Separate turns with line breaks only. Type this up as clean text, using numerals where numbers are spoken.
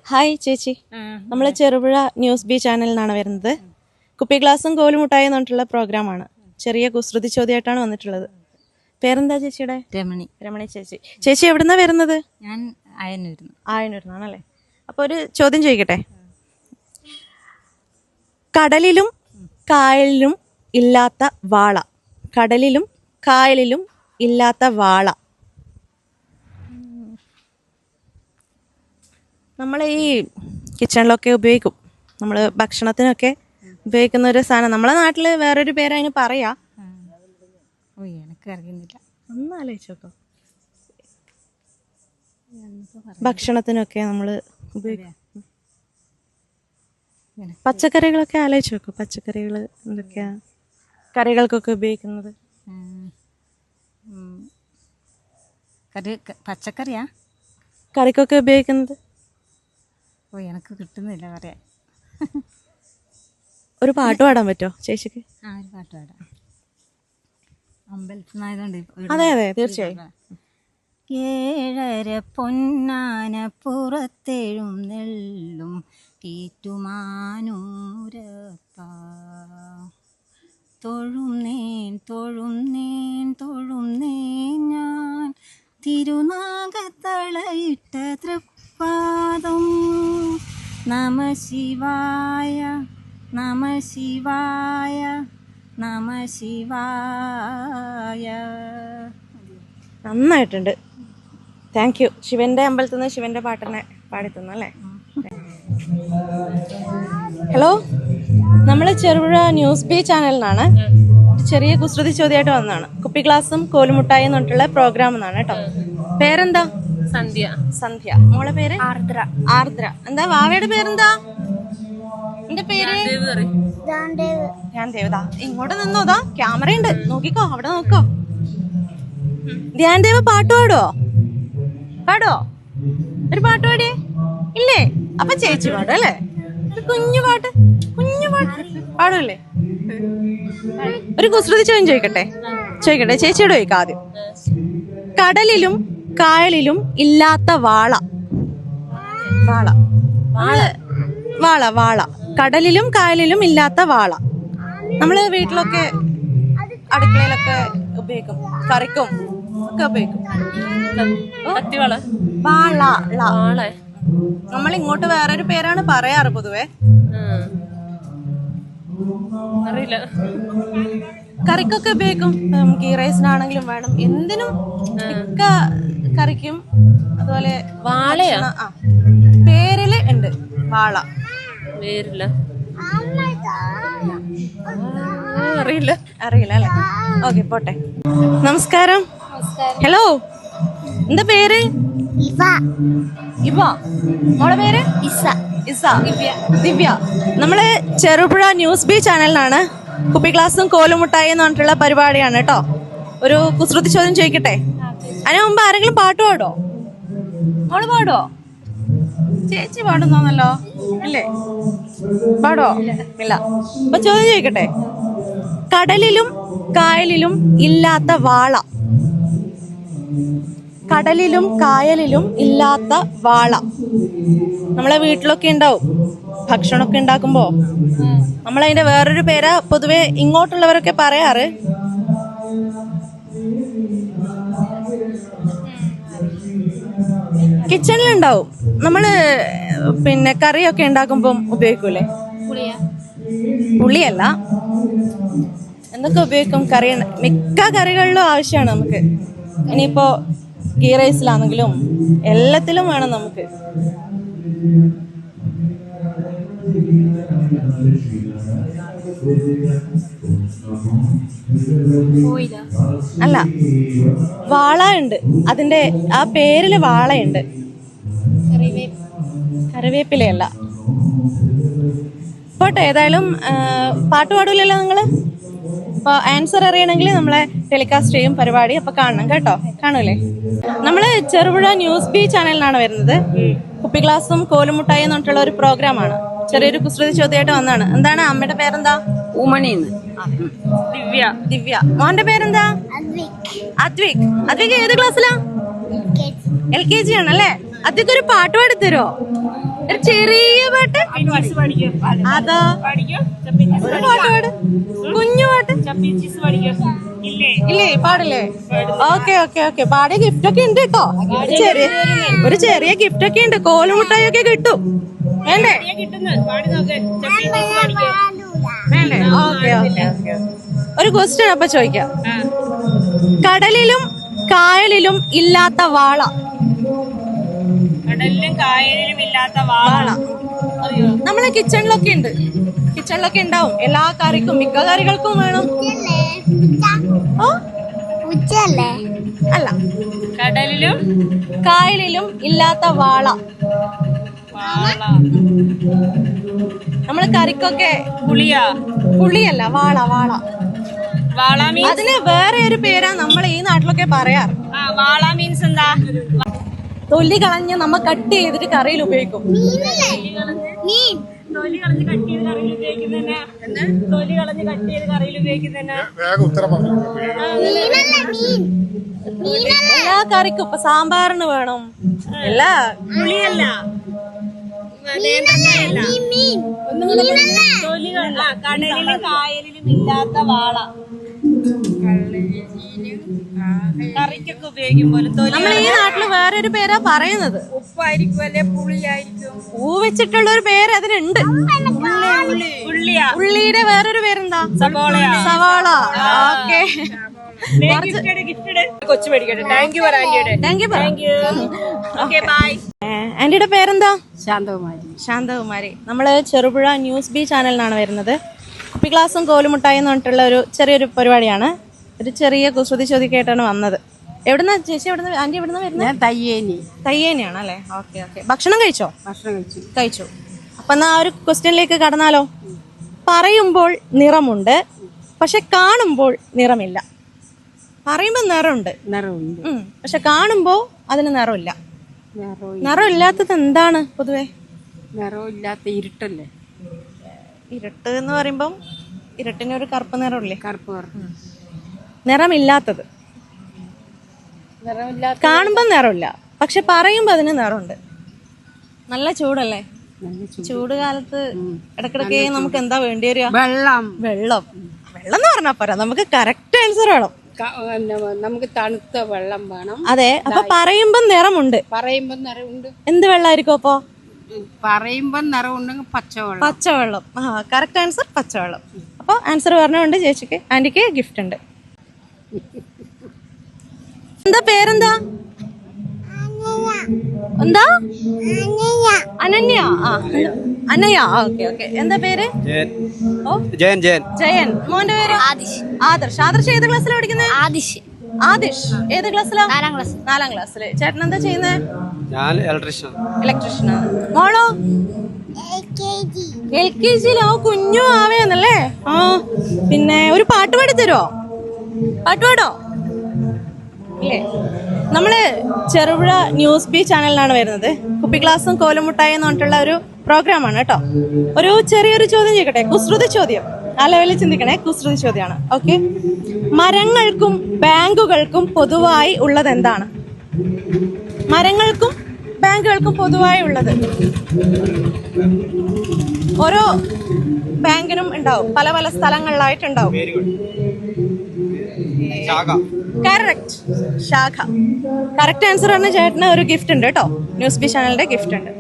Hi ചേച്ചി, നമ്മൾ Cherupuzha news B ചാനലിൽ നിന്നാണ് വരുന്നത്. കുപ്പി ഗ്ലാസും കോലുമുട്ടായി എന്ന് പറഞ്ഞിട്ടുള്ള പ്രോഗ്രാമാണ്. ചെറിയ കുസൃതി ചോദ്യമായിട്ടാണ് വന്നിട്ടുള്ളത്. പേരെന്താ ചേച്ചിയുടെ?
രമണി.
രമണി ചേച്ചി. ചേച്ചി എവിടുന്നാ വരുന്നത്?
ഞാൻ ആയന്നൂരിന്ന്.
ആയന്നൂരിന്നാണല്ലേ. അപ്പോൾ ഒരു ചോദ്യം ചോദിക്കട്ടെ. കടലിലും കായലിലും ഇല്ലാത്ത വാള. കടലിലും കായലിലും ഇല്ലാത്ത വാള. നമ്മൾ ഈ കിച്ചണിലൊക്കെ ഉപയോഗിക്കും. നമ്മൾ ഭക്ഷണത്തിനൊക്കെ ഉപയോഗിക്കുന്ന ഒരു സാധനം. നമ്മളെ നാട്ടിൽ വേറൊരു പേര് അതിന് പറയാ.
എനിക്ക് അറിയുന്നില്ല,
ഒന്ന് ആലോചിച്ചോക്കോ. ഭക്ഷണത്തിനൊക്കെ നമ്മൾ ഉപയോഗിക്കും. പച്ചക്കറികളൊക്കെ ആലോചിച്ച് നോക്കും. പച്ചക്കറികൾ എന്തൊക്കെയാ കറികൾക്കൊക്കെ ഉപയോഗിക്കുന്നത്?
പച്ചക്കറിയാ
കറിക്കൊക്കെ ഉപയോഗിക്കുന്നത്?
എനിക്ക് കിട്ടുന്നില്ല പറയാൻ.
ഒരു പാട്ട് പാടാൻ പറ്റുമോ ചേച്ചിക്ക്?
ഒരു പാട്ട് പാടാം. അമ്പലത്തിനായതുകൊണ്ട്.
അതെ അതെ, തീർച്ചയായും.
ഏഴര പൊന്നാന പുറത്തെഴുന്നെള്ളും തീറ്റുമാനൂരപ്പ, തൊഴുന്നേൻ തൊഴുന്നേൻ തൊഴുന്നേൻ ഞാൻ തിരുനാഗത്തളയിട്ട തൃപ്പാദം. നമ ശിവായ നമ ശിവായ നമ ശിവായ.
നന്നായിട്ടുണ്ട്, താങ്ക് യു. ശിവന്റെ അമ്പലത്തിൽ നിന്ന് ശിവന്റെ പാട്ടിനെ പാടിത്തന്നു അല്ലേ? ഹലോ, നമ്മൾ ചെറുപുഴ ന്യൂസ് ബി ചാനലിൽ നിന്നാണ്. ചെറിയ കുസൃതി ചോദ്യമായിട്ട് വന്നതാണ്. കുപ്പി ഗ്ലാസും കോലുമുട്ടായി എന്ന് പറഞ്ഞിട്ടുള്ള പ്രോഗ്രാം എന്നാണ് കേട്ടോ. പേരെന്താ?
സന്ധ്യ.
സന്ധ്യ. മോളെ പേര്? ആർദ്ര. ആർദ്ര. എന്താ വാവയുടെ പേരെന്താ? എന്റെ പേര് ഞാൻ ദേവത. ഇങ്ങോട്ട് നിന്നോതാ, ക്യാമറ ഉണ്ട്, നോക്കിക്കോ, അവിടെ നോക്കോ. ധ്യാൻ ദേവ പാട്ട് പാടോ? പാടോ? ഒരു പാട്ട് പാടിയേ? ഇല്ലേ? അപ്പൊ ചേച്ചി പാടും അല്ലേ? കുഞ്ഞു പാട്ട്, കുഞ്ഞു പാട്ട് പാടുമല്ലേ? ഒരു കുസൃതി ചോദ്യം ചോദിക്കട്ടെ? ചോദിക്കട്ടെ, ചേച്ചിയോട് ചോദിക്കാം ആദ്യം. കടലിലും കായലിലും ഇല്ലാത്ത വാള. വാള വാള വാള. കടലിലും കായലിലും ഇല്ലാത്ത വാള. നമ്മള് വീട്ടിലൊക്കെ അടുക്കളയിലൊക്കെ ഉപയോഗിക്കും, കറിക്കും ഒക്കെ ഉപയോഗിക്കും. വാള. നമ്മൾ ഇങ്ങോട്ട് വേറൊരു പേരാണ് പറയാറ് പൊതുവെ.
അറിയില്ല.
കറിക്കൊക്കെ ഉപയോഗിക്കും. ഗീ റൈസിനാണെങ്കിലും വേണം, എന്തിനും മിക്ക കറിക്കും. അതുപോലെ
വാളയാ
പേരില് ഉണ്ട് വാള.
പേരില്ല, അറിയില്ല.
അറിയില്ല അല്ലേ? ഓക്കെ, പോട്ടെ. നമസ്കാരം. ഹലോ, എന്താ പേര്? ഇവ. മോളെ പേര്? ഇസ. ദിവ്യ. നമ്മള് ചെറുപുഴ ന്യൂസ് ബി ചാനലിനാണ്. കുപ്പി ഗ്ലാസും കോലുമുട്ടായി എന്ന് പറഞ്ഞിട്ടുള്ള പരിപാടിയാണ് കേട്ടോ. ഒരു കുസൃതി ചോദ്യം ചോദിക്കട്ടെ? അതിന് മുമ്പ് ആരെങ്കിലും പാട്ട് പാടോ? മോള് പാടോ? ചേച്ചി പാടുന്നോന്നല്ലോ, ഇല്ലേ? പാടോ? ഇല്ല. അപ്പൊ ചോദ്യം ചോദിക്കട്ടെ? കടലിലും കായലിലും ഇല്ലാത്ത വാള. കടലിലും കായലിലും ഇല്ലാത്ത വാള. നമ്മളെ വീട്ടിലൊക്കെ ഉണ്ടാവും. ഭക്ഷണമൊക്കെ ഉണ്ടാക്കുമ്പോ നമ്മളതിന്റെ വേറൊരു പേരാ പൊതുവെ ഇങ്ങോട്ടുള്ളവരൊക്കെ പറയാറ്. കിച്ചണിലുണ്ടാവും. നമ്മള് പിന്നെ കറിയൊക്കെ ഉണ്ടാക്കുമ്പം ഉപയോഗിക്കൂലേ? പുളിയല്ല, എന്തൊക്കെ ഉപയോഗിക്കും? കറി, മിക്ക കറികളിലും ആവശ്യമാണ് നമുക്ക്. ഇനിയിപ്പോ ഗീ റൈസിലാണെങ്കിലും എല്ലാത്തിലും വേണം നമുക്ക്. അല്ല, വാള ഉണ്ട്. അതിന്റെ ആ പേരില് വാളയുണ്ട്. കറിവേപ്പിലയല്ല. പോട്ടെ, ഏതായാലും പാട്ട് പാടൂലല്ലോ നിങ്ങള്. അപ്പോൾ ആൻസർ അറിയണമെങ്കിൽ നമ്മളെ ടെലികാസ്റ്റ് ചെയ്യും പരിപാടി. അപ്പൊ കാണണം കേട്ടോ. കാണൂലേ? നമ്മള് ചെറുപുഴ ന്യൂസ് ബി ചാനലിനാണ് വരുന്നത്. കുപ്പി ഗ്ലാസും കോലുമുട്ടായി എന്ന് പറഞ്ഞിട്ടുള്ള ഒരു പ്രോഗ്രാമാണ്. ചെറിയൊരു കുസൃതി ചോദ്യമായിട്ട് വന്നാണ്. എന്താണ് അമ്മയുടെ പേരെന്താ?
ഉമണിന്ന്. ദിവ്യ.
ദിവ്യ. മോന്റെ പേരെന്താ? അദ്വിക്. അദ്വിക് ഏത് ക്ലാസ്സിലാ? LKG ആണല്ലേ? അദ്വിക് ഒരു പാട്ട് പാടി തരുമോ? ഒരു ചെറിയ പാട്ട് അതോ ഒരു പാട്ട് പാട്, കുഞ്ഞു പാട്ട്. ഇല്ലേ പാടില്ലേ? ഓക്കെ ഓക്കെ ഓക്കെ, പാടിയ ഗിഫ്റ്റ് ഒക്കെ ഉണ്ട് കേട്ടോ. ഒരു ചെറിയ ഗിഫ്റ്റ് ഒക്കെ ഉണ്ട്, കോലുമുട്ടായി ഒക്കെ കിട്ടും. വേണ്ടേ? വേണ്ടേ? Okay okay okay. ഒരു ക്വസ്റ്റ്യൻ അപ്പൊ ചോദിക്കാം. കടലിലും കായലിലും ഇല്ലാത്ത വാള.
കടലിലും കായലിലും ഇല്ലാത്ത വാള.
നമ്മളെ കിച്ചണിലൊക്കെ ഉണ്ട്, കിച്ചണിലൊക്കെ ഉണ്ടാവും. എല്ലാ കറിക്കും, മിക്ക കറികൾക്കും വേണം. ഓ അല്ല,
കടലിലും
കായലിലും ഇല്ലാത്ത വാള.
വാള.
നമ്മള് കറിക്കൊക്കെ
പുളിയാ?
പുളിയല്ല, വാള വാള.
വാള മീൻസ്
അതിന് വേറെ ഒരു പേരാ നമ്മൾ ഈ നാട്ടിലൊക്കെ പറയാറ്.
വാള മീൻസ് എന്താ?
തൊലി കളഞ്ഞ് നമ്മ കട്ട് ചെയ്തിട്ട് കറിയിൽ ഉപയോഗിക്കും.
തൊലി കളഞ്ഞ് കട്ട് ചെയ്ത് കറിയിൽ ഉപയോഗിക്കുന്നതന്നെ. തൊലി കളഞ്ഞ് കട്ട് ചെയ്ത് കറിയിൽ ഉപയോഗിക്കുന്നതന്നെ.
എല്ലാ കറിക്കും ഇപ്പൊ സാമ്പാറിന് വേണം. എല്ലാ
പുളിയല്ല, കടലിലും കായലിലും ഇല്ലാത്ത വാള. കറിക്കൊക്കെ ഉപയോഗിക്കും പോലെ.
നമ്മൾ ഈ നാട്ടില് വേറൊരു പേരാ പറയുന്നത്.
ഉപ്പായിരിക്കും അല്ലെ പുളിയായിരിക്കും.
പൂ വെച്ചിട്ടുള്ള ഒരു പേര് അതിനുണ്ട്.
ഉള്ളിയാ?
ഉള്ളിയുടെ വേറൊരു പേരെന്താ?
സവാളയാ?
സവാള. ഓക്കെ,
കൊച്ചു മേടിക്കട്ടെ. താങ്ക് യു ആന്റിയുടെ.
Thank you.
Okay bye.
ആന്റിയുടെ പേരെന്താ?
ശാന്തകുമാരി.
ശാന്തകുമാരി. നമ്മള് ചെറുപുഴ ന്യൂസ് ബി ചാനലിനാണ് വരുന്നത്. കുപ്പി ഗ്ലാസും കോലുമുട്ടായി എന്ന് പറഞ്ഞിട്ടുള്ള ഒരു ചെറിയൊരു പരിപാടിയാണ്. ഒരു ചെറിയ കുസൃതി ചോദിക്കായിട്ടാണ് വന്നത്. എവിടുന്ന ചേച്ചി? എവിടുന്ന് ആന്റി? എവിടുന്ന വരുന്നത്? തയ്യേനിയാണ് അല്ലേ? Okay okay. ഭക്ഷണം കഴിച്ചോ? കഴിച്ചു. അപ്പൊ എന്നാ ഒരു ക്വസ്റ്റ്യനിലേക്ക് കടന്നാലോ? പറയുമ്പോൾ നിറമുണ്ട്, പക്ഷെ കാണുമ്പോൾ നിറമില്ല. പറയുമ്പോ നിറമുണ്ട്, പക്ഷെ കാണുമ്പോ അതിന് നിറമില്ല. നിറം ഇല്ലാത്തത് എന്താണ് പൊതുവെ?
നിറമില്ലാത്ത ഇരുട്ടല്ലേ?
ഇരുട്ട് എന്ന് പറയുമ്പം ഇരുട്ടിന് ഒരു കറുപ്പ് നിറമില്ലേ? നിറമില്ലാത്തത്. കാണുമ്പോ നിറമില്ല, പക്ഷെ പറയുമ്പോ അതിന് നിറമുണ്ട്. നല്ല ചൂടല്ലേ? ചൂട് കാലത്ത് ഇടക്കിടക്ക് നമുക്ക് എന്താ വേണ്ടി വരിക? വെള്ളം. വെള്ളം എന്ന് പറഞ്ഞാ പോരാ, നമുക്ക് കറക്റ്റ് ആൻസർ വേണം.
നമുക്ക് തണുത്ത വെള്ളം വേണം.
അതെ. അപ്പൊ പറയുമ്പോ നിറമുണ്ട്. എന്ത് വെള്ളമായിരിക്കും അപ്പൊ?
പറയുമ്പോ നിറമുണ്ടെങ്കിൽ പച്ചവെള്ളം.
പച്ചവെള്ളം. കറക്റ്റ് ആൻസർ പച്ചവെള്ളം. അപ്പൊ ആൻസർ പറഞ്ഞുകൊണ്ട് ചേച്ചിക്ക് ആന്റിക്ക് ഗിഫ്റ്റ് ഉണ്ട്. എന്താ പേരെന്താ? എന്താ? അനന്യ. അനയ. Okay okay. എന്താ പേര്?
ജയൻ.
ജയൻ. മോന്റെ പേര്? ആദർശ്. ആദർശ് ഏത് ക്ലാസ്സിലാണ് പഠിക്കുന്നത്? ആദിഷ്. ഏത് ക്ലാസ്സിലാ? 4ാം ക്ലാസ്സില്. ചേട്ടൻ എന്താ ചെയ്യുന്നത്?
ഞാൻ ഇലക്ട്രീഷ്യനാണ്.
മോളോ? LKG-യിലോ? കുഞ്ഞു ആവേന്നല്ലേ? ആ. പിന്നെ ഒരു പാട്ട് പാടി തരുമോ? പാട്ട് പാടോ? ഇല്ലേ? നമ്മള് ചെറുപുഴ ന്യൂസ് ബി ചാനലിനാണ് വരുന്നത്. കുപ്പി ഗ്ലാസും കോലുമുട്ടായി എന്ന് പറഞ്ഞിട്ടുള്ള ഒരു പ്രോഗ്രാമാണ് കേട്ടോ. ഒരു ചെറിയൊരു ചോദ്യം ചോദിക്കട്ടെ? കുസൃതി ചോദ്യം. ആ ലെവലിൽ ചിന്തിക്കണേ. കുസൃതി ചോദ്യമാണ്. ഓക്കെ. മരങ്ങൾക്കും ബാങ്കുകൾക്കും പൊതുവായി ഉള്ളത് എന്താണ്? മരങ്ങൾക്കും ബാങ്കുകൾക്കും പൊതുവായി ഉള്ളത്. ഓരോ ബാങ്കിനും ഉണ്ടാവും, പല പല സ്ഥലങ്ങളിലായിട്ടുണ്ടാവും. കറക്റ്റ്. ശാഖ. കറക്റ്റ് ആൻസർ ആണ്. ചേട്ടന് ഒരു ഗിഫ്റ്റ് ഉണ്ട് കേട്ടോ. ന്യൂസ് ബി ചാനലിന്റെ ഗിഫ്റ്റ് ഉണ്ട്.